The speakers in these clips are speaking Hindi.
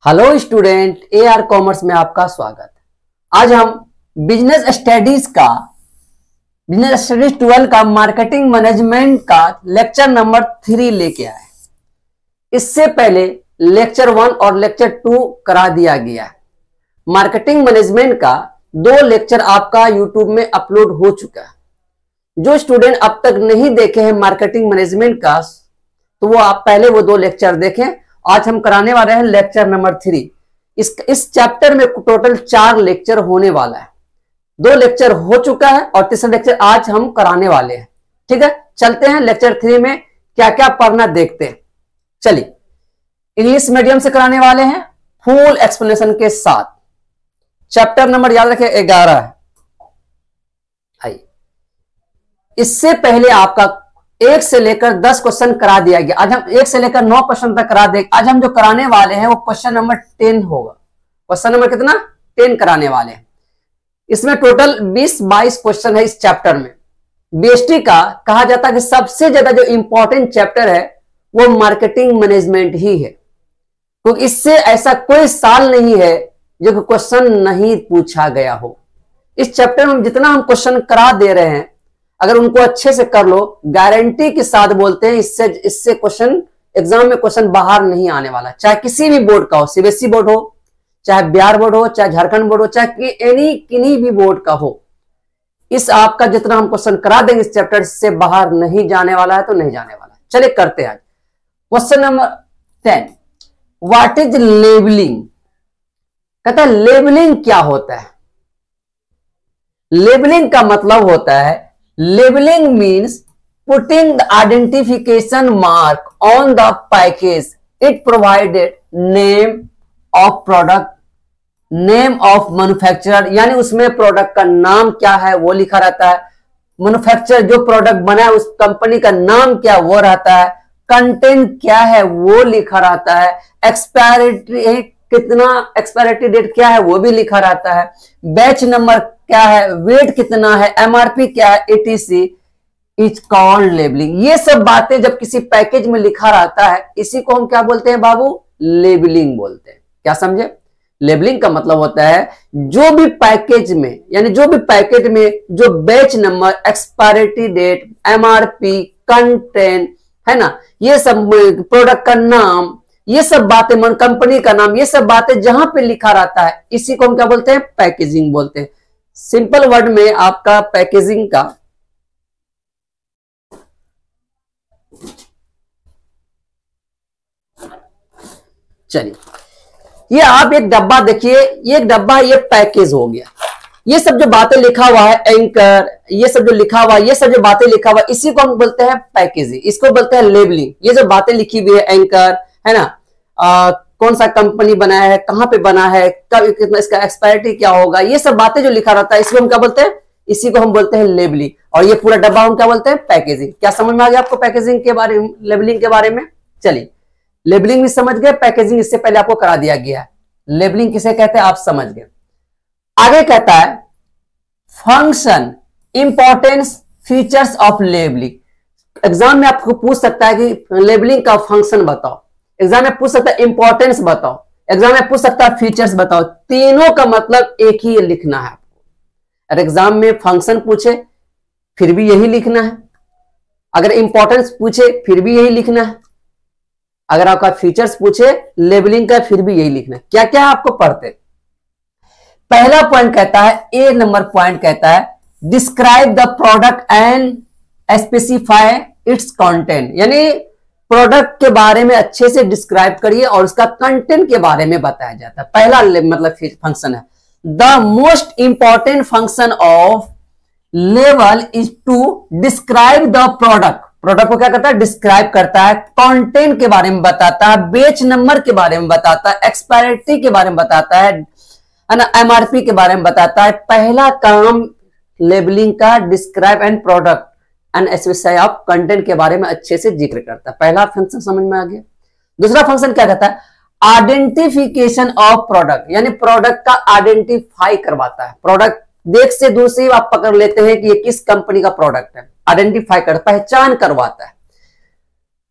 हेलो स्टूडेंट, AR कॉमर्स में आपका स्वागत। आज हम बिजनेस स्टडीज 12 का मार्केटिंग मैनेजमेंट का लेक्चर नंबर 3 लेके आए। इससे पहले लेक्चर 1 और लेक्चर 2 करा दिया गया है। मार्केटिंग मैनेजमेंट का 2 लेक्चर आपका यूट्यूब में अपलोड हो चुका है। जो स्टूडेंट अब तक नहीं देखे हैं मार्केटिंग मैनेजमेंट का, तो वो आप पहले वो 2 लेक्चर देखें। आज हम कराने वाले हैं लेक्चर नंबर 3। इस चैप्टर में टोटल 4 लेक्चर होने वाला है। 2 लेक्चर हो चुका है और तीसरा लेक्चर आज हम कराने वाले हैं। ठीक है, चलते हैं लेक्चर 3 में क्या क्या पढ़ना देखते हैं। चलिए, इंग्लिश मीडियम से कराने वाले हैं फुल एक्सप्लेनेशन के साथ। चैप्टर नंबर याद रखें 11 है। आइए, इससे पहले आपका 1 से लेकर 10 क्वेश्चन करा दिया गया। आज हम 1 से लेकर 9 क्वेश्चन तक करा देंगे। आज हम जो कराने वाले हैं वो क्वेश्चन नंबर 10 होगा। क्वेश्चन नंबर कितना? 10 कराने वाले हैं। इसमें टोटल 20-22 क्वेश्चन है इस चैप्टर में। बीएसटी का कहा जाता है कि सबसे ज्यादा जो इंपॉर्टेंट चैप्टर है वो मार्केटिंग मैनेजमेंट ही है, क्योंकि इससे ऐसा कोई साल नहीं है जो क्वेश्चन नहीं पूछा गया हो। इस चैप्टर में जितना हम क्वेश्चन करा दे रहे हैं, अगर उनको अच्छे से कर लो, गारंटी के साथ बोलते हैं इससे क्वेश्चन एग्जाम में क्वेश्चन बाहर नहीं आने वाला। चाहे किसी भी बोर्ड का हो, सीबीएसई बोर्ड हो, चाहे बिहार बोर्ड हो, चाहे झारखंड बोर्ड हो, चाहे किन्हीं भी बोर्ड का हो, इस आपका जितना हम क्वेश्चन करा देंगे इस चैप्टर से बाहर नहीं जाने वाला है, तो नहीं जाने वाला है। चलिए करते हैं आज question number 10। What is labelling? कहता है लेबलिंग क्या होता है। लेबलिंग का मतलब होता है, labeling means putting the identification mark on the package. It provided name of product, name of manufacturer, यानी उसमें प्रोडक्ट का नाम क्या है वो लिखा रहता है। मैन्युफैक्चरर जो प्रोडक्ट बना है उस कंपनी का नाम क्या वो रहता है। कंटेंट क्या है वो लिखा रहता है। एक्सपायरिटी डेट क्या है वो भी लिखा रहता है। बैच नंबर क्या है, वेट कितना है, एमआरपी क्या है, etc इज कॉल्ड लेबलिंग। ये सब बातें जब किसी पैकेज में लिखा रहता है, इसी को हम क्या बोलते हैं बाबू? लेबलिंग बोलते हैं। क्या समझे? लेबलिंग का मतलब होता है जो भी पैकेज में, यानी जो भी पैकेट में जो batch number, expiry date, MRP, content है ना, ये सब प्रोडक्ट का नाम, ये सब बातें, कंपनी का नाम, ये सब बातें जहां पे लिखा रहता है, इसी को हम क्या बोलते हैं? पैकेजिंग बोलते हैं। सिंपल वर्ड में आपका पैकेजिंग का चलिए, ये आप एक डब्बा देखिए, ये एक डब्बा, ये पैकेज हो गया। ये सब जो बातें लिखा हुआ है, एंकर, ये सब जो लिखा हुआ है, ये सब जो बातें लिखा हुआ है, इसी को हम बोलते हैं पैकेजिंग। इसको बोलते हैं लेबलिंग। ये जो बातें लिखी हुई है, एंकर है ना, कौन सा कंपनी बनाया है, कहां पे बना है, कब, कितना, इसका एक्सपायरिटी क्या होगा, ये सब बातें जो लिखा रहता है, इसको हम क्या बोलते हैं? इसी को हम बोलते हैं लेबलिंग। और ये पूरा डब्बा हम क्या बोलते हैं? पैकेजिंग। क्या समझ में आ गया आपको पैकेजिंग के बारे में, लेबलिंग के बारे में? चलिए, लेबलिंग भी समझ गए, पैकेजिंग इससे पहले आपको करा दिया गया है। लेबलिंग किसे कहते हैं आप समझ गए। आगे कहता है function, importance, features of labelling. Exam में आपको पूछ सकता है कि लेबलिंग का फंक्शन बताओ, एग्जाम में पूछ सकता है इंपॉर्टेंस बताओ, एग्जाम में पूछ सकता है फीचर्स बताओ। तीनों का मतलब एक ही लिखना है आपको। अगर एग्जाम में फंक्शन पूछे फिर भी यही लिखना है, अगर इंपॉर्टेंस पूछे फिर भी यही लिखना है, अगर आपका फीचर्स पूछे लेबलिंग का फिर भी यही लिखना है। क्या क्या आपको पढ़ते? पहला पॉइंट कहता है, ए नंबर पॉइंट कहता है, describe the product and specify it's content. यानी प्रोडक्ट के बारे में अच्छे से डिस्क्राइब करिए और उसका कंटेंट के बारे में बताया जाता है। पहला मतलब फंक्शन है। The most important function of label is to describe the product. Product को क्या करता है? डिस्क्राइब करता है, कंटेंट के बारे में बताता है, बेच नंबर के बारे में बताता है, एक्सपायरिटी के बारे में बताता है ना, एमआरपी के बारे में बताता है। पहला काम लेबलिंग का describe and product and specify of content के बारे में अच्छे से जिक्र करता है। पहला फंक्शन समझ में आ गया। दूसरा फंक्शन क्या कहता है? आइडेंटिफिकेशन ऑफ प्रोडक्ट, यानी प्रोडक्ट का आइडेंटिफाई करवाता है। प्रोडक्ट देख से दूर से आप पकड़ लेते हैं कि ये किस कंपनी का प्रोडक्ट है, आइडेंटिफाई कर, पहचान करवाता है।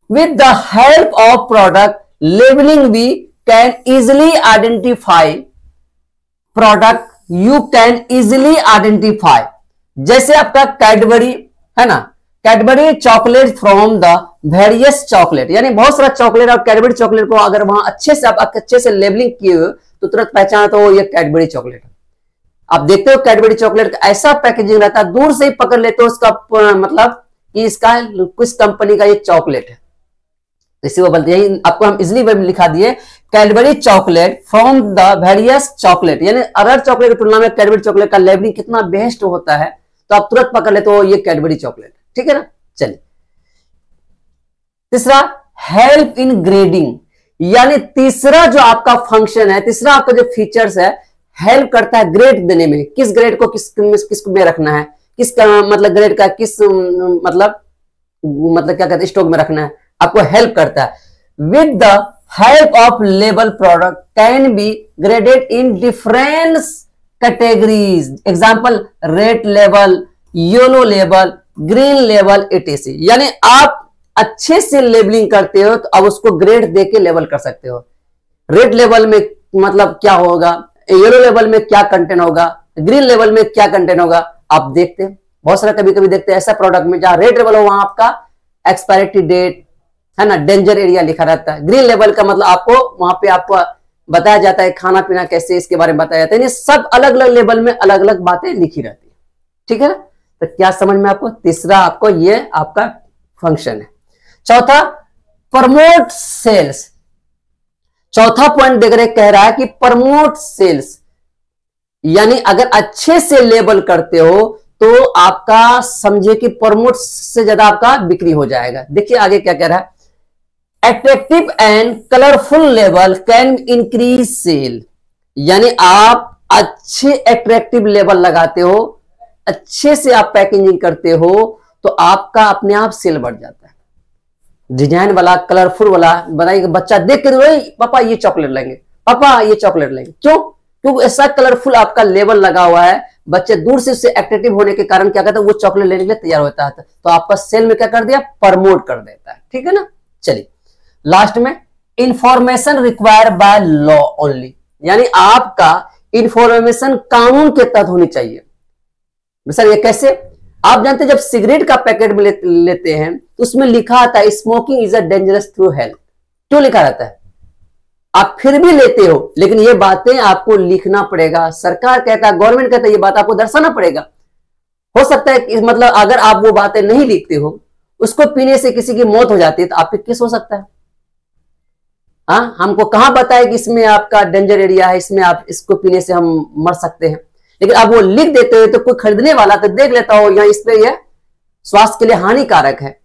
With the help of product labelling भी can easily identify product, you can easily identify, जैसे आपका कैडबरी है ना, Cadbury chocolate from the various chocolate, यानी बहुत सारा चॉकलेट और कैडबरी चॉकलेट को अगर वहां अच्छे से आप अच्छे से लेबलिंग किए हो तो तुरंत पहचाना तो ये कैडबरी चॉकलेट है। आप देखते हो कैडबरी चॉकलेट का ऐसा पैकेजिंग रहता है, दूर से ही पकड़ लेते हो उसका मतलब कि इसका किस कंपनी का ये चॉकलेट है, इसी को बोलते हैं। आपको हम इजिली लिखा दिए Cadbury chocolate from the various chocolate, यानी अदर चॉकलेट की तुलना में कैडबरी चॉकलेट का लेबलिंग कितना बेस्ट होता है, तो आप तुरंत पकड़ लेते हो ये कैडबरी चॉकलेट, ठीक है ना। चलिए तीसरा, हेल्प इन ग्रेडिंग, यानी तीसरा जो आपका फंक्शन है, तीसरा आपका जो फीचर्स है, हेल्प करता है ग्रेड देने में, किस ग्रेड को किस में रखना है, किस मतलब ग्रेड का किस मतलब क्या कहते हैं स्टॉक में रखना है, आपको हेल्प करता है। With the help of label product can be graded in different categories, example red label, yellow label, green label etc, यानी आप अच्छे से लेबलिंग करते हो तो अब उसको ग्रेड देके लेबल कर सकते हो। रेड लेवल में मतलब क्या होगा, येलो लेवल में क्या कंटेंट होगा, ग्रीन लेवल में क्या कंटेंट होगा, आप देखते हैं बहुत सारा कभी कभी देखते हैं ऐसा प्रोडक्ट में जहां रेड लेवल हो वहां आपका एक्सपायरी डेट है ना, डेंजर एरिया लिखा रहता है। ग्रीन लेवल का मतलब आपको वहां पे आपको बताया जाता है खाना पीना कैसे, इसके बारे में बताया जाता है। सब अलग अलग लेवल में अलग अलग बातें लिखी रहती है, ठीक है ना। तो क्या समझ में आपको, तीसरा आपको ये आपका फंक्शन है। चौथा, प्रमोट सेल्स, चौथा पॉइंट देख रहे कह रहा है कि प्रमोट सेल्स, यानी अगर अच्छे से लेबल करते हो तो आपका समझे कि प्रमोट से ज्यादा आपका बिक्री हो जाएगा। देखिए आगे क्या कह रहा है, attractive and colourful label can increase sale, यानी आप अच्छे अट्रैक्टिव लेबल लगाते हो, अच्छे से आप पैकेजिंग करते हो तो आपका अपने आप सेल बढ़ जाता है। डिजाइन वाला, कलरफुल वाला बताइए, बच्चा देख के पापा ये चॉकलेट लेंगे, पापा ये चॉकलेट लेंगे, क्यों? क्योंकि ऐसा कलरफुल आपका लेबल लगा हुआ है, बच्चे दूर से उससे अट्रैक्टिव होने के कारण क्या कहते हैं वो चॉकलेट लेने के लिए तैयार होता है, तो आपका सेल में क्या कर दिया, प्रमोट कर देता है, ठीक है ना। चलिए लास्ट में, information required by law only, यानी आपका इंफॉर्मेशन कानून के तहत होनी चाहिए। सर ये कैसे? आप जानते हैं जब सिगरेट का पैकेट में लेते हैं तो उसमें लिखा आता है smoking is a dangerous to health, क्यों लिखा रहता है? आप फिर भी लेते हो, लेकिन ये बातें आपको लिखना पड़ेगा, सरकार कहता है, गवर्नमेंट कहता है, ये बात आपको दर्शाना पड़ेगा। हो सकता है कि मतलब अगर आप वो बातें नहीं लिखते हो, उसको पीने से किसी की मौत हो जाती है तो आप पे केस हो सकता है। हाँ, हमको कहां बताया कि इसमें आपका डेंजर एरिया है, इसमें आप इसको पीने से हम मर सकते हैं, लेकिन आप वो लिख देते हो तो कोई खरीदने वाला तो देख लेता हो यहाँ इस पे ये स्वास्थ्य के लिए हानिकारक है,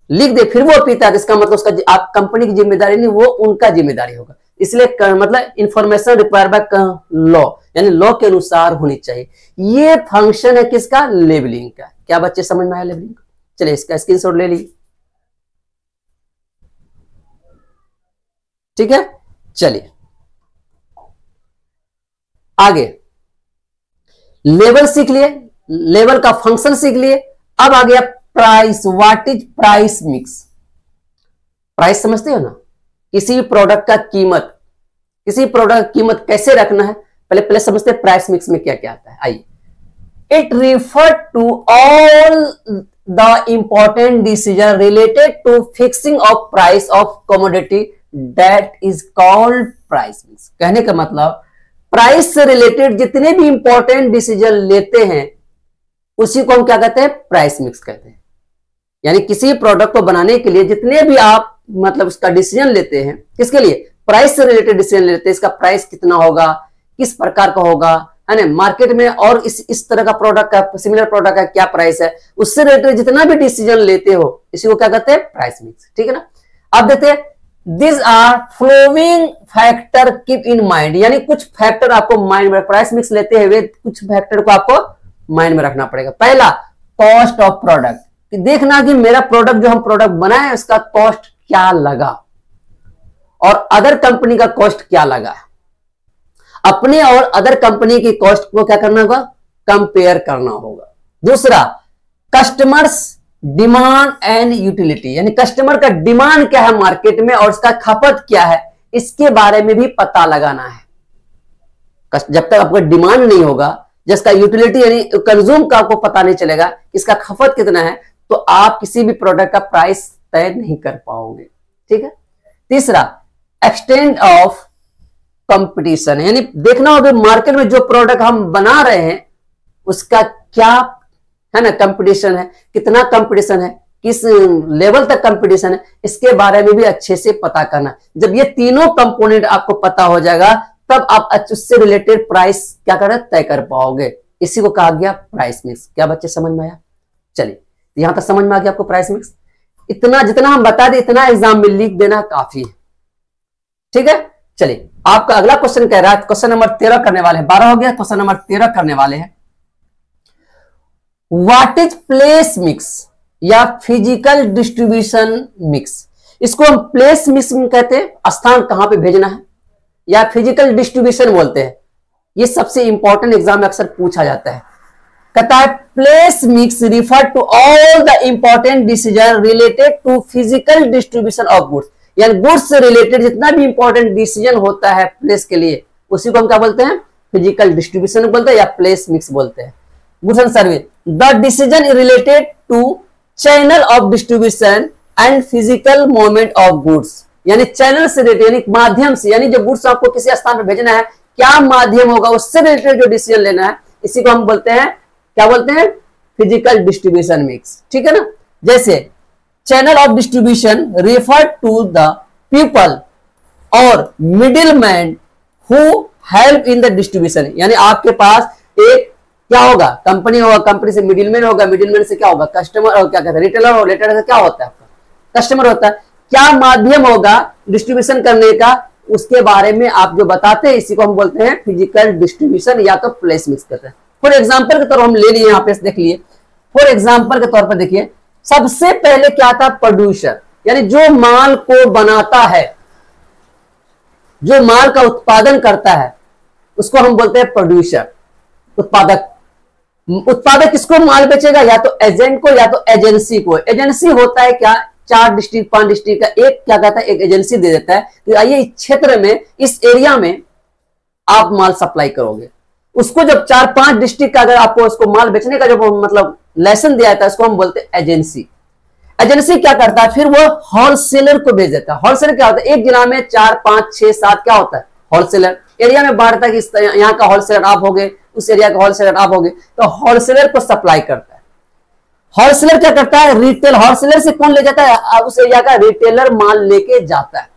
लिख दे, फिर वो पीता है, तो इसका मतलब उसका आप कंपनी की जिम्मेदारी नहीं, वो उनका जिम्मेदारी होगा। इसलिए मतलब इंफॉर्मेशन रिक्वायर्ड बाय लॉ, यानी लॉ के अनुसार होनी चाहिए। ये फंक्शन है किसका, लेबलिंग का। क्या बच्चे समझ में आया लेबलिंग? चलिए इसका स्क्रीनशॉट ले लीजिए, ठीक है। चलिए आगे, लेबल सीख लिए, लेबल का फंक्शन सीख लिए। अब आ गया price. What is price mix? Price समझते हो ना, किसी प्रोडक्ट का कीमत, किसी प्रोडक्ट की कीमत कैसे रखना है, पहले समझते हैं प्राइस मिक्स में क्या क्या आता है। आइए, it refer to all the important decision related to fixing of price of commodity that is called price mix. कहने का मतलब प्राइस से रिलेटेड जितने भी इंपॉर्टेंट डिसीजन लेते हैं उसी को हम क्या कहते हैं, प्राइस मिक्स कहते हैं। यानी किसी प्रोडक्ट को बनाने के लिए जितने भी आप मतलब उसका डिसीजन लेते हैं, किसके लिए, प्राइस से रिलेटेड डिसीजन लेते हैं। इसका प्राइस कितना होगा, किस प्रकार का होगा, है ना, मार्केट में और इस तरह का प्रोडक्ट का, सिमिलर प्रोडक्ट का क्या प्राइस है, उससे रिलेटेड जितना भी डिसीजन लेते हो इसी को क्या कहते हैं, प्राइस मिक्स, ठीक है ना। अब देखते हैं, These are flowing factor keep in mind, यानी कुछ फैक्टर आपको माइंड में, प्राइस मिक्स लेते हुए कुछ फैक्टर को आपको माइंड में रखना पड़ेगा। पहला, कॉस्ट ऑफ प्रोडक्ट, देखना कि मेरा प्रोडक्ट जो हम प्रोडक्ट बनाए उसका कॉस्ट क्या लगा और अदर कंपनी का कॉस्ट क्या लगा, अपने और अदर कंपनी की कॉस्ट को क्या करना होगा, कंपेयर करना होगा। दूसरा, कस्टमर्स डिमांड एंड यूटिलिटी, यानी कस्टमर का डिमांड क्या है मार्केट में और उसका खपत क्या है, इसके बारे में भी पता लगाना है। जब तक आपको डिमांड नहीं होगा, जिसका यूटिलिटी यानी कंज्यूम का आपको पता नहीं चलेगा, इसका खपत कितना है, तो आप किसी भी प्रोडक्ट का प्राइस तय नहीं कर पाओगे। ठीक है। तीसरा, एक्सटेंड ऑफ कंपटीशन, यानी देखना होगा मार्केट में जो प्रोडक्ट हम बना रहे हैं उसका क्या है ना कंपटीशन है, कितना कंपटीशन है, किस लेवल तक कंपटीशन है, इसके बारे में भी अच्छे से पता करना। जब ये तीनों कंपोनेंट आपको पता हो जाएगा तब आप उससे रिलेटेड प्राइस क्या कर तय कर पाओगे। इसी को कहा गया प्राइस मिक्स। क्या बच्चे समझ में आया? चलिए यहां तक समझ में आ गया आपको प्राइस मिक्स। इतना जितना हम बता दें इतना एग्जाम में लिख देना काफी है। ठीक है। चलिए आपका अगला क्वेश्चन कह रहा है, क्वेश्चन नंबर 13 करने वाले हैं, 12 हो गया, क्वेश्चन नंबर 13 करने वाले हैं। व्हाट इज प्लेस मिक्स या फिजिकल डिस्ट्रीब्यूशन मिक्स? इसको हम प्लेस मिक्स कहते हैं, स्थान कहां पे भेजना है, या फिजिकल डिस्ट्रीब्यूशन बोलते हैं। ये सबसे इंपॉर्टेंट एग्जाम में अक्सर पूछा जाता है। कहता है place mix refer to all the important decision related to physical distribution of goods, यानी गुड्स से रिलेटेड जितना भी इंपॉर्टेंट डिसीजन होता है प्लेस के लिए उसी को हम क्या बोलते हैं, फिजिकल डिस्ट्रीब्यूशन बोलते हैं या प्लेस मिक्स बोलते हैं। Goods and service, the decision related to channel of distribution and physical movement of goods, यानी चैनल से रिलेटेड यानी माध्यम से, यानी जो गुड्स आपको किसी स्थान पर भेजना है क्या माध्यम होगा उससे रिलेटेड जो डिसीजन लेना है, इसी को हम बोलते हैं क्या बोलते हैं, फिजिकल डिस्ट्रीब्यूशन मिक्स। ठीक है ना। जैसे channel of distribution refer to the people और middle man who help in the distribution, यानी आपके पास एक क्या होगा, कंपनी होगा, कंपनी से मिडिलमैन होगा, मिडिलमैन से क्या होगा, कस्टमर, और क्या कहते हैं रिटेलर, और रिटेलर से क्या होता है आपका कस्टमर होता है। क्या माध्यम होगा डिस्ट्रीब्यूशन करने का उसके बारे में आप जो बताते हैं इसी को हम बोलते हैं फिजिकल डिस्ट्रीब्यूशन या तो प्लेस मिक्स करते हैं। फॉर एग्जाम्पल के तौर हम ले लिए, यहाँ पे देख लिए, फॉर एग्जाम्पल के तौर पर देखिए सबसे पहले क्या था, प्रोड्यूसर, यानी जो माल को बनाता है, जो माल का उत्पादन करता है उसको हम बोलते हैं प्रोड्यूसर, उत्पादक। उत्पादक किसको माल बेचेगा, या तो एजेंट को या तो एजेंसी को। एजेंसी होता है क्या, 4 डिस्ट्रिक्ट 5 डिस्ट्रिक्ट का एक क्या कहता है, एक एजेंसी दे देता है कि आइए इस क्षेत्र में, इस एरिया में आप माल सप्लाई करोगे। उसको जब 4-5 डिस्ट्रिक्ट का अगर आपको उसको माल बेचने का जब मतलब लाइसेंस दिया जाता है उसको हम बोलते हैं एजेंसी। एजेंसी क्या करता है, फिर वो होलसेलर को भेज देता है। होलसेलर क्या होता है, एक जिला में 4, 5, 6, 7 क्या होता है, होलसेलर एरिया में बांटता है कि यहाँ का होलसेलर आप होगे, उस एरिया का होलसेलर आप होगे, तो होलसेलर को सप्लाई करता है। होलसेलर क्या करता है, रिटेल, होलसेलर से कौन ले जाता है, उस एरिया का रिटेलर माल लेके जाता है,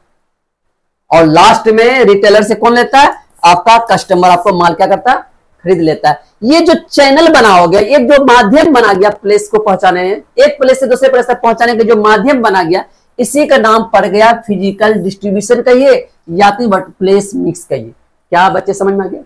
और लास्ट में रिटेलर से कौन लेता है, आपका कस्टमर आपको माल क्या करता है, खरीद लेता है। ये जो चैनल बना हो गया, एक जो माध्यम बना गया प्लेस को पहुंचाने में, एक प्लेस से दूसरे प्लेस तक पहुंचाने का जो माध्यम बना गया, इसी का नाम पड़ गया फिजिकल डिस्ट्रीब्यूशन कहिए या तो प्लेस मिक्स कहिए। क्या बच्चे समझ में आ गया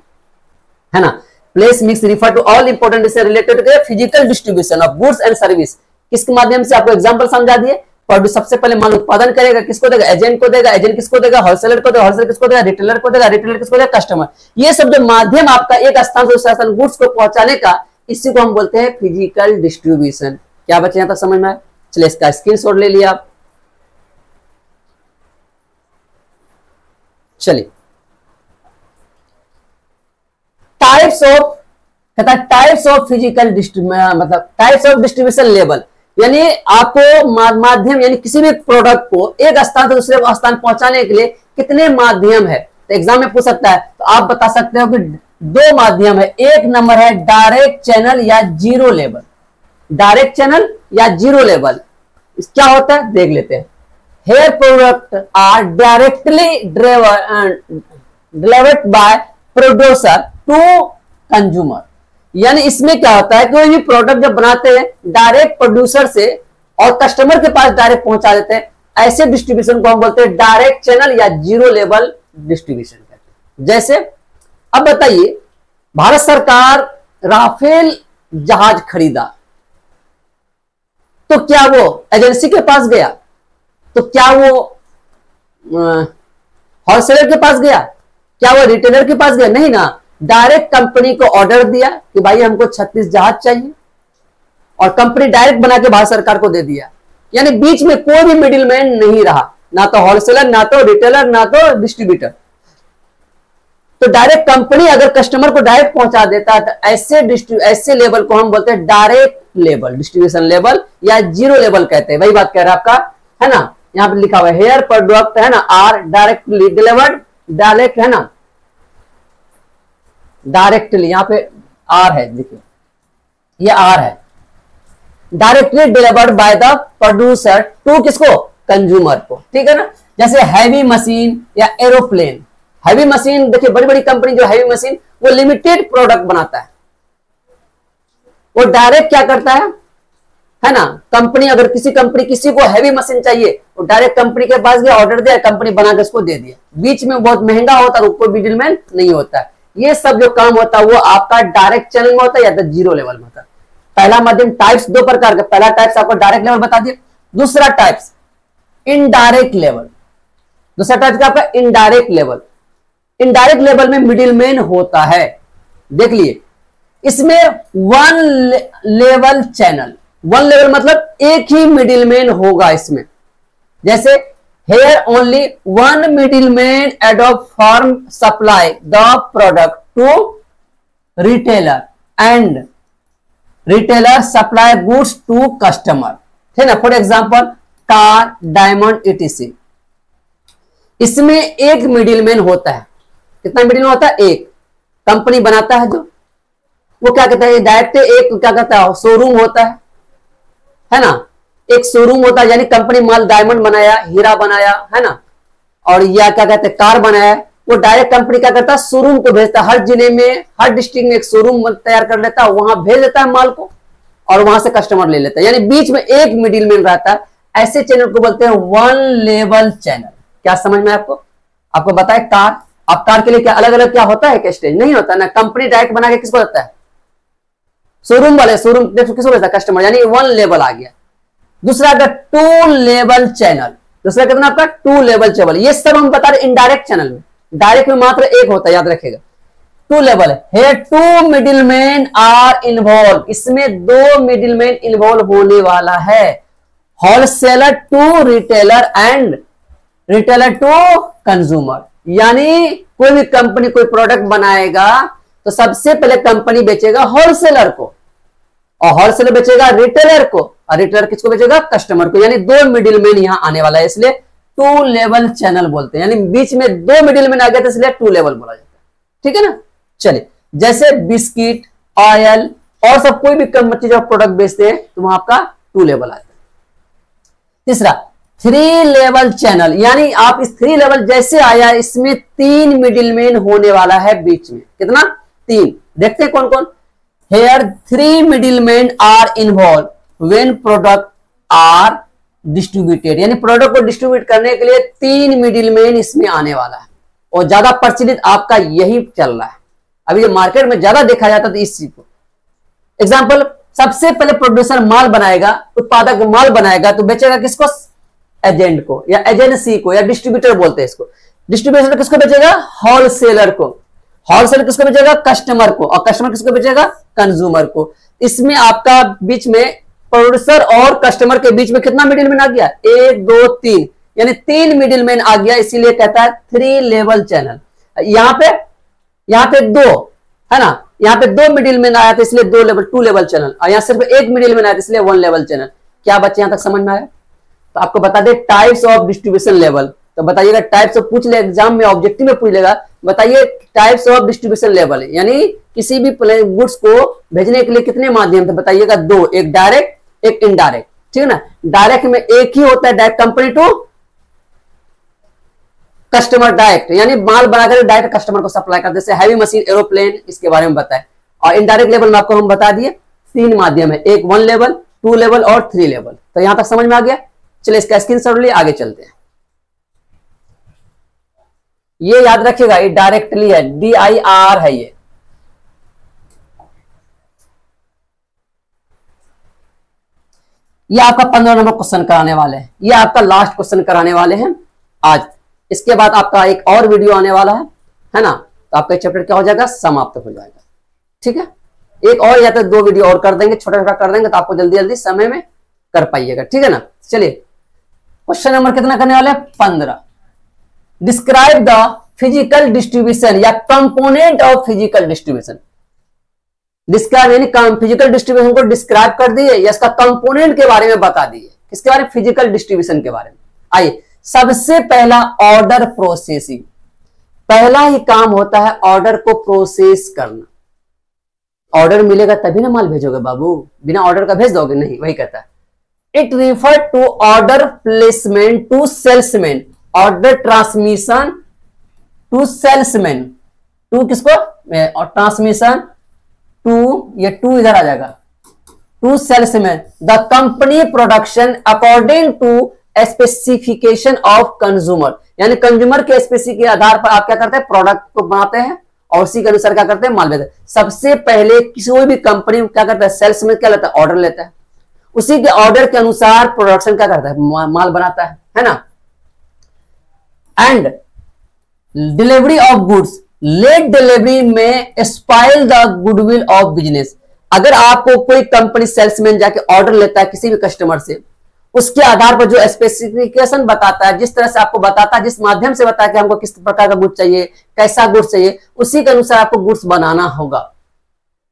है ना। Place mix refer to all important related to physical distribution of goods and service. किसके माध्यम से, आपको एग्जांपल समझा दिए। सबसे पहले माल उत्पादन करेगा, किसको देगा, एजेंट को देगा, एजेंट किसको देगा, होलसेलर को देगा, होलसेलर किसको देगा, रिटेलर को देगा, रिटेलर किसको देगा, कस्टमर। ये सब जो माध्यम आपका एक स्थान से दूसरे स्थान गुड्स को पहुंचाने का, इसी को हम बोलते हैं फिजिकल डिस्ट्रीब्यूशन। क्या बच्चे यहां तक समझ में आए? चलिए इसका स्क्रीनशॉट ले लिया आप। चलिए टाइप्स ऑफ, कहता है टाइप्स ऑफ फिजिकल मतलब टाइप्स ऑफ डिस्ट्रीब्यूशन लेवल, यानी आपको माध्यम, यानी किसी भी प्रोडक्ट को एक स्थान से दूसरे स्थान पहुंचाने के लिए कितने माध्यम है, तो एग्जाम में पूछ सकता है। तो आप बता सकते हो कि 2 माध्यम है। एक नंबर है डायरेक्ट चैनल या जीरो लेवल। डायरेक्ट चैनल या जीरो लेवल क्या होता है देख लेते हैं। Here product are directly delivered by producer to consumer, यानी इसमें क्या होता है, कोई भी प्रोडक्ट जब बनाते हैं डायरेक्ट प्रोड्यूसर से और कस्टमर के पास डायरेक्ट पहुंचा देते हैं, ऐसे डिस्ट्रीब्यूशन को हम बोलते हैं डायरेक्ट चैनल या जीरो लेवल डिस्ट्रीब्यूशन कहते हैं। जैसे अब बताइए, भारत सरकार राफेल जहाज खरीदा, तो क्या वो एजेंसी के पास गया, तो क्या वो होलसेलर के पास गया, क्या वो रिटेलर के पास गया? नहीं ना, डायरेक्ट कंपनी को ऑर्डर दिया कि भाई हमको 36 जहाज चाहिए, और कंपनी डायरेक्ट बना के भारत सरकार को दे दिया, यानी बीच में कोई भी मिडिलमैन नहीं रहा। ना तो होलसेलर, ना तो रिटेलर, ना तो डिस्ट्रीब्यूटर। तो डायरेक्ट कंपनी अगर कस्टमर को डायरेक्ट पहुंचा देता है तो ऐसे लेवल को हम बोलते हैं डायरेक्ट लेवल, डिस्ट्रीब्यूशन लेवल या जीरो लेवल कहते हैं। वही बात कह रहा है आपका, है ना, यहाँ पे लिखा हुआ है हेयर प्रोडक्ट, है ना, आर डायरेक्टली डिलीवर्ड, डायरेक्ट, है ना, डायरेक्टली, यहाँ पे आर है, देखिए ये आर है, directly delivered by the producer to किसको, कंज्यूमर को, ठीक है ना। जैसे हैवी मशीन या एरोप्लेन, हैवी मशीन देखिए बड़ी बड़ी कंपनी जो हैवी मशीन वो लिमिटेड प्रोडक्ट बनाता है, वो डायरेक्ट क्या करता है ना, कंपनी अगर किसी को हैवी मशीन चाहिए वो डायरेक्ट कंपनी के पास गया, ऑर्डर दिया, कंपनी बना के उसको दे दिया। बीच में बहुत महंगा होता है, कोई मिडिलमैन नहीं होता है। ये सब जो काम होता है वो आपका डायरेक्ट चैनल में होता है या तो जीरो लेवल में होता है। पहला माध्यम टाइप्स दो प्रकार का, पहला टाइप्स आपको डायरेक्ट लेवल बता दिया, दूसरा टाइप्स इनडायरेक्ट लेवल, दूसरा टाइप का आपका इनडायरेक्ट लेवल। इनडायरेक्ट लेवल में मिडिलमैन होता है, देख लिए, इसमें one level channel, one level मतलब एक ही मिडिलमैन होगा इसमें। जैसे here only one middleman adopt firm supply the product to retailer and retailer supply goods to customer, है ना। For example car, diamond, ETC, इसमें एक मिडिलमैन होता है। कितना मिडिलमैन होता है, एक। कंपनी बनाता है जो, वो क्या कहता है, डायरेक्ट एक क्या कहता है, शोरूम होता है ना, एक शोरूम होता है, यानी कंपनी माल डायमंड बनाया, हीरा बनाया, है ना, और या क्या कहते हैं कार बनाया, वो डायरेक्ट कंपनी क्या करता है, शोरूम को भेजता है। हर जिले में, हर डिस्ट्रिक्ट में एक शोरूम तैयार कर लेता है, वहां भेज देता है माल को और वहां से कस्टमर ले लेता है, यानी बीच में एक मिडिलमैन रहता है। ऐसे चैनल को बोलते हैं वन लेवल चैनल। क्या समझ में आपको बताए कार, अब कार के लिए क्या अलग अलग क्या होता है, क्या स्टेज नहीं होता ना, कंपनी डायरेक्ट बना के किसको देता है, शोरूम वाले, शोरूम किसको देता है, कस्टमर, यानी वन लेवल आ गया। दूसरा का टू लेवल चैनल, दूसरा कितना आपका टू लेवल चैनल। ये सब हम बता रहे इनडायरेक्ट चैनल में, डायरेक्ट में मात्र एक होता है, याद रखेगा। टू लेवल है, टू मिडिलमैन आर इन्वॉल्व, इसमें दो मिडिलमैन इन्वॉल्व होने वाला है, wholesaler to retailer and retailer to consumer. यानी कोई भी कंपनी कोई प्रोडक्ट बनाएगा तो सबसे पहले कंपनी बेचेगा होलसेलर को, और होलसेलर बेचेगा रिटेलर को, और रिटेलर किसको बेचेगा, कस्टमर को। यानी दो मिडिलमैन यहां आने वाला है, इसलिए टू लेवल चैनल बोलते हैं। यानी बीच में दो मिडिलमैन आ गया तो इसलिए टू लेवल बोला जाता है, ठीक है ना। चलिए, जैसे बिस्किट, ऑयल और सब कोई भी कंपनी जब प्रोडक्ट बेचते हैं तो वहां आपका टू लेवल आता है। तीसरा थ्री लेवल चैनल, यानी आप इस थ्री लेवल जैसे आया, इसमें तीन मिडिलमैन होने वाला है बीच में। कितना, तीन। देखते हैं कौन कौन। Here three middleman are involve when product are distributed, यानी प्रोडक्ट को डिस्ट्रीब्यूट करने के लिए तीन मिडिलमैन इसमें आने वाला है, और ज्यादा प्रचलित आपका यही चल रहा है अभी, मार्केट में ज्यादा देखा जाता है इस चीज को। एग्जाम्पल, सबसे पहले प्रोड्यूसर माल बनाएगा, उत्पादक माल बनाएगा तो बेचेगा किसको, एजेंट को या एजेंसी को या डिस्ट्रीब्यूटर बोलते हैं इसको। डिस्ट्रीब्यूटर किसको बेचेगा, होलसेलर को, होलसेलर किसको बेचेगा, कस्टमर को, और कस्टमर किसको बेचेगा, कंज्यूमर को। इसमें आपका बीच में प्रोड्यूसर और कस्टमर के बीच में कितना मिडिलमैन आ गया, एक दो तीन, यानी तीन मिडिलमैन आ गया, इसीलिए कहता है थ्री लेवल चैनल। यहाँ पे दो है ना, यहाँ पे दो मिडिलमैन आया था इसलिए दो लेवल, टू लेवल चैनल, और यहाँ सिर्फ एक मिडिलमैन आया था इसलिए वन लेवल चैनल। क्या बच्चे यहां तक समझ में आया। तो आपको बता दे टाइप्स ऑफ डिस्ट्रीब्यूशन लेवल, तो बताइएगा टाइप्स ऑफ पूछ ले एग्जाम में, ऑब्जेक्टिव में पूछ लेगा, बताइए टाइप्स ऑफ डिस्ट्रीब्यूशन लेवल, यानी किसी भी गुड्स को भेजने के लिए कितने माध्यम थे, बताइएगा दो, एक डायरेक्ट एक इनडायरेक्ट, ठीक है ना। डायरेक्ट में एक ही होता है, direct company to customer direct, यानी माल बनाकर डायरेक्ट कस्टमर को सप्लाई करते, जैसे हैवी मशीन, एरोप्लेन, इसके बारे में बताए। और इनडायरेक्ट लेवल में आपको हम बता दिए तीन माध्यम है, एक वन लेवल, टू लेवल और थ्री लेवल। तो यहां तक समझ में आ गया। चलिए इसका स्क्रीनशॉट लिए आगे चलते हैं। ये याद रखिएगा, ये डायरेक्टली है, DIR है ये आपका 15 नंबर क्वेश्चन कराने वाले हैं, ये आपका लास्ट क्वेश्चन कराने वाले हैं आज। इसके बाद आपका एक और वीडियो आने वाला है ना, तो आपका चैप्टर क्या हो जाएगा, समाप्त हो जाएगा, ठीक है। एक और या तो दो वीडियो और कर देंगे, छोटा छोटा कर देंगे, तो आपको जल्दी जल्दी समय में कर पाइएगा, ठीक है ना। चलिए क्वेश्चन नंबर कितना करने वाले हैं? 15। डिस्क्राइब द फिजिकल डिस्ट्रीब्यूशन या component of physical distribution. Describe यानी फिजिकल डिस्ट्रीब्यूशन को डिस्क्राइब कर दिए या इसका कंपोनेंट के बारे में बता दिए। किसके बारे में? फिजिकल डिस्ट्रीब्यूशन के बारे में। आइए, सबसे पहला ऑर्डर प्रोसेसिंग। पहला ही काम होता है ऑर्डर को प्रोसेस करना। ऑर्डर मिलेगा तभी ना माल भेजोगे बाबू, बिना ऑर्डर का भेज दोगे नहीं। वही कहता है it refer to order placement to salesman, order transmission to salesman. To किसको? और ट्रांसमिशन टू, ये टू इधर आ जाएगा, to salesman the company production according to specification of consumer. यानी कंज्यूमर के स्पेसिफिक के आधार पर आप क्या करते हैं? प्रोडक्ट को बनाते हैं और उसी के अनुसार क्या करते हैं? माल भेजते हैं। सबसे पहले किसी भी कंपनी क्या करता है? सेल्समैन क्या लेता है? ऑर्डर लेता है, उसी के ऑर्डर के अनुसार प्रोडक्शन क्या करता है? माल बनाता है ना। And delivery of goods, late delivery में spoil the goodwill of business. अगर आपको कोई कंपनी सेल्समैन जाके ऑर्डर लेता है किसी भी कस्टमर से, उसके आधार पर जो स्पेसिफिकेशन बताता है, जिस तरह से आपको बताता है, जिस माध्यम से बताया कि हमको किस प्रकार का गुड्स चाहिए, कैसा गुड्स चाहिए, उसी के अनुसार आपको गुड्स बनाना होगा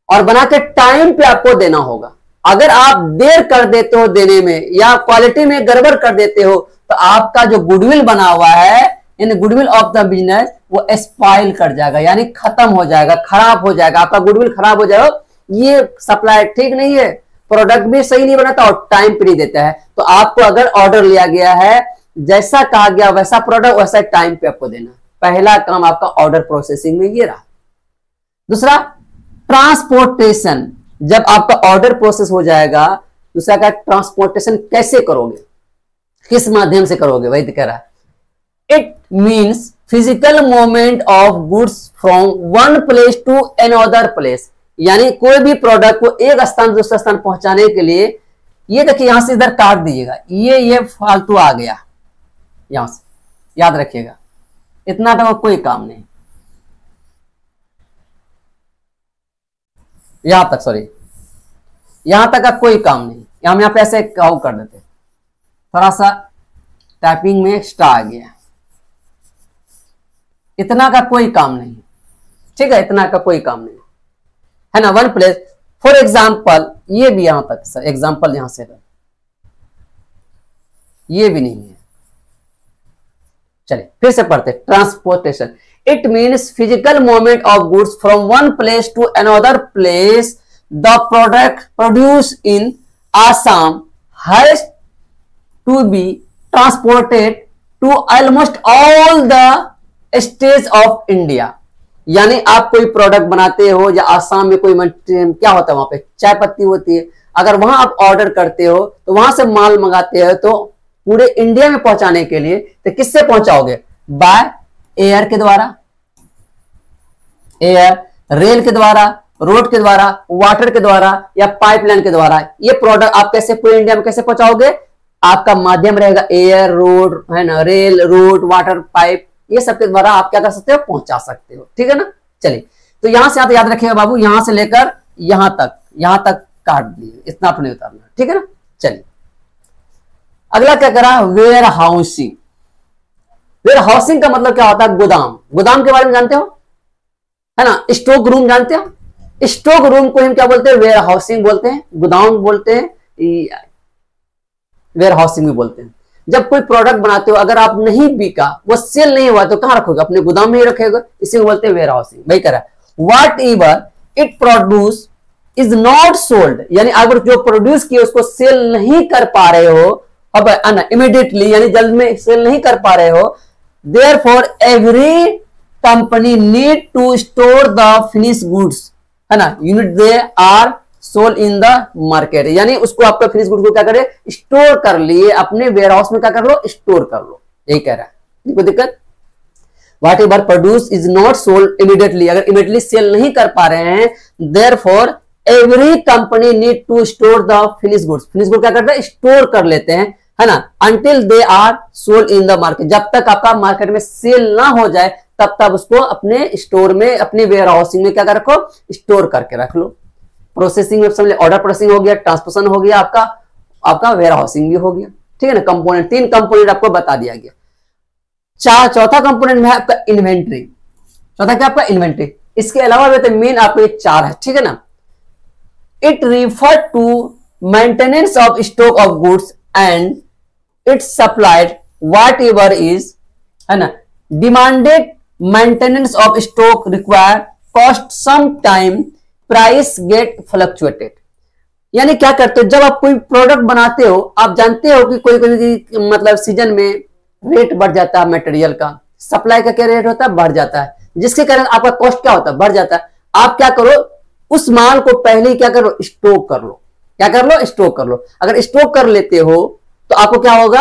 और बना के टाइम पे आपको देना होगा। अगर आप देर कर देते हो देने में या क्वालिटी में गड़बड़ कर देते हो तो आपका जो गुडविल बना हुआ है, यानी गुडविल ऑफ द बिजनेस, वो स्पॉइल कर जाएगा, यानी खत्म हो जाएगा, खराब हो जाएगा, आपका गुडविल खराब हो जाएगा। ये सप्लाई ठीक नहीं है, प्रोडक्ट भी सही नहीं बनाता और टाइम पे नहीं देता है। तो आपको अगर ऑर्डर लिया गया है, जैसा कहा गया वैसा प्रोडक्ट वैसा टाइम पे आपको देना। पहला काम आपका ऑर्डर प्रोसेसिंग में ये रहा। दूसरा, ट्रांसपोर्टेशन। जब आपका ऑर्डर प्रोसेस हो जाएगा, दूसरा का ट्रांसपोर्टेशन कैसे करोगे, किस माध्यम से करोगे, वही तो कह रहा है। It means physical movement of goods from one place to another place. यानी कोई भी प्रोडक्ट को एक स्थान से दूसरे स्थान पहुंचाने के लिए, ये देखिए यहां से इधर काट दीजिएगा, ये फालतू आ गया यहां से, याद रखिएगा, इतना तो कोई काम नहीं। यहां तक, सॉरी, यहां तक का कोई काम नहीं। हम यहां पे ऐसे काउ कर देते, थोड़ा सा टाइपिंग में एक्स्ट्रा आ गया, इतना का कोई काम नहीं। ठीक है, इतना का कोई काम नहीं है ना। वन प्लेस, फॉर एग्जाम्पल, ये भी यहां तक सर, एग्जाम्पल यहां से ये भी नहीं है। चलिए फिर से पढ़ते, transportation. It means physical movement of goods from one place to another place. The product produce in Assam has to be transported to almost all the states of India. यानी आप कोई प्रोडक्ट बनाते हो या आसाम में कोई क्या होता है, वहां पे चाय पत्ती होती है, अगर वहां आप ऑर्डर करते हो तो वहां से माल मंगाते हो, तो पूरे इंडिया में पहुंचाने के लिए तो किससे पहुंचाओगे? बाय एयर के द्वारा, एयर, रेल के द्वारा, रोड के द्वारा, वाटर के द्वारा या पाइपलाइन के द्वारा। ये प्रोडक्ट आप कैसे पूरे इंडिया में कैसे पहुंचाओगे? आपका माध्यम रहेगा एयर, रोड, है ना, रेल, रोड, वाटर, पाइप, ये सब के द्वारा आप क्या कर सकते हो? पहुंचा सकते हो। ठीक है ना। चलिए, तो यहां से आप याद रखिएगा बाबू, यहां से लेकर यहां तक काट दिए, इतना तो नहीं उतारना। ठीक है ना। चलिए, अगला क्या करा? Where housing. वेयर हाउसिंग का मतलब क्या होता है? गोदाम। गोदाम के बारे में जानते हो, है ना। स्टॉक रूम जानते हो, स्टॉक रूम को हम क्या बोलते हैं? वेयर हाउसिंग बोलते हैं, गोदाम बोलते हैं, वेयर हाउसिंग भी बोलते हैं। जब कोई प्रोडक्ट बनाते हो, अगर आप नहीं बिका, वो सेल नहीं हुआ, तो कहां रखोगे? अपने गोदाम में ही रखेगा, इसी को बोलते हैं वेयर हाउसिंग। वही कह रहा है, what ever it produce is not sold. यानी अगर जो प्रोड्यूस किया उसको सेल नहीं कर पा रहे हो, अब इमीडिएटली, यानी जल्द में सेल नहीं कर पा रहे हो, therefore every company need to store the finish goods, है ना, until they are sold in the market. यानी उसको आपका फिनिश गुड को क्या करे? स्टोर कर लिए, अपने वेयर हाउस में क्या कर लो? स्टोर कर लो। यही कह रहा है, कोई दिक्कत? Whatever produce is not sold immediately, अगर इमीडिएटली सेल नहीं कर पा रहे हैं, therefore every company need to store the finish goods. Finish good क्या करते हैं? स्टोर कर लेते हैं, है ना, until they are sold in the market. जब तक आपका मार्केट में सेल ना हो जाए तब तक उसको अपने स्टोर में, अपने वेयर हाउसिंग में क्या कर रखो? स्टोर करके रख लो। प्रोसेसिंग में समझ, ऑर्डर प्रोसेसिंग हो गया, ट्रांसपोर्टेशन हो गया, आपका वेयर हाउसिंग भी हो गया। ठीक है ना, कंपोनेंट, 3 कंपोनेंट आपको बता दिया गया। चौथा कंपोनेंट में है आपका इन्वेंट्री। चौथा क्या आपका इन्वेंट्री। इसके अलावा भी तो मेन आपको ये 4 है, ठीक है ना। It refer to maintenance of stock of goods and it's supplied whatever is, है ना, demanded maintenance of stock require cost some time, price get fluctuated. यानी क्या करते हो, जब आप कोई प्रोडक्ट बनाते हो, आप जानते हो कि कोई कोई मतलब सीजन में रेट बढ़ जाता है मटेरियल का, सप्लाई का क्या रेट होता है, बढ़ जाता है, जिसके कारण आपका कॉस्ट क्या होता है, बढ़ जाता है। आप क्या करो, उस माल को पहले ही क्या करो, स्टॉक कर लो। क्या कर लो, स्टॉक कर लो। अगर स्टॉक कर लेते हो तो आपको क्या होगा,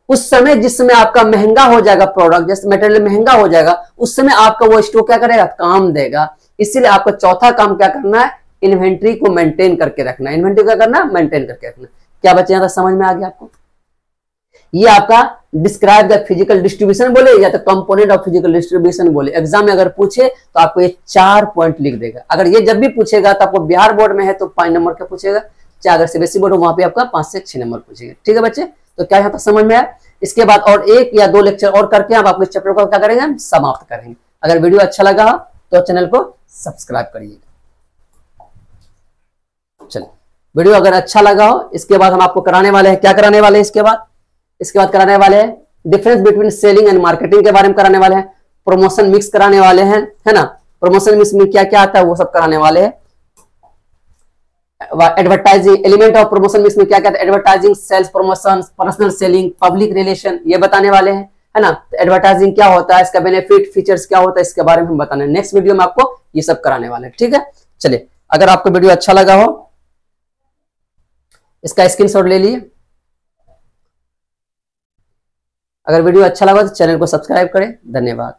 उस समय जिस समय आपका महंगा हो जाएगा प्रोडक्ट, जैसे मटेरियल महंगा हो जाएगा, उस समय आपका वो स्टॉक क्या करेगा, काम देगा। इसीलिए आपको चौथा काम क्या करना है, इन्वेंट्री को मेंटेन करके रखना। इन्वेंट्री क्या करना, मेंटेन करके रखना। क्या बच्चे यहां तक समझ में आ गया आपको। ये आपका डिस्क्राइब द फिजिकल डिस्ट्रीब्यूशन बोले या तो कंपोनेंट ऑफ फिजिकल डिस्ट्रीब्यूशन बोले, एग्जाम में अगर पूछे तो आपको ये 4 पॉइंट लिख देगा। अगर ये जब भी पूछेगा तो आपको बिहार बोर्ड में है तो 5 नंबर का पूछेगा, चाहे अगर सीबीएसई बोर्ड हो वहां पे आपका 5 से 6 नंबर पूछेगा। ठीक है बच्चे, तो क्या यहाँ तक समझ में आया। इसके बाद और 1 या 2 लेक्चर और करके हम आपके चैप्टर को क्या करेंगे, हम समाप्त करेंगे। अगर वीडियो अच्छा लगा हो तो चैनल को सब्सक्राइब करिएगा। चलिए, वीडियो अगर अच्छा लगा हो, इसके बाद हम आपको कराने वाले हैं, क्या कराने वाले हैं इसके बाद कराने वाले हैं difference between selling and marketing के बारे में कराने वाले हैं, प्रमोशन मिक्स कराने वाले हैं, है ना, प्रमोशन मिक्स में क्या क्या आता है वो सब कराने वाले हैं। Advertising, element of promotion mix में क्या क्या आता है, advertising, sales promotion, personal selling, public relation, ये बताने वाले हैं, है ना। एडवर्टाइजिंग क्या होता है, इसका बेनिफिट, फीचर्स क्या होता है, इसके बारे में हम बताने, नेक्स्ट वीडियो में आपको ये सब कराने वाले हैं। ठीक है, चलिए, अगर आपको वीडियो अच्छा लगा हो इसका स्क्रीनशॉट ले लिए। अगर वीडियो अच्छा लगा तो चैनल को सब्सक्राइब करें। धन्यवाद।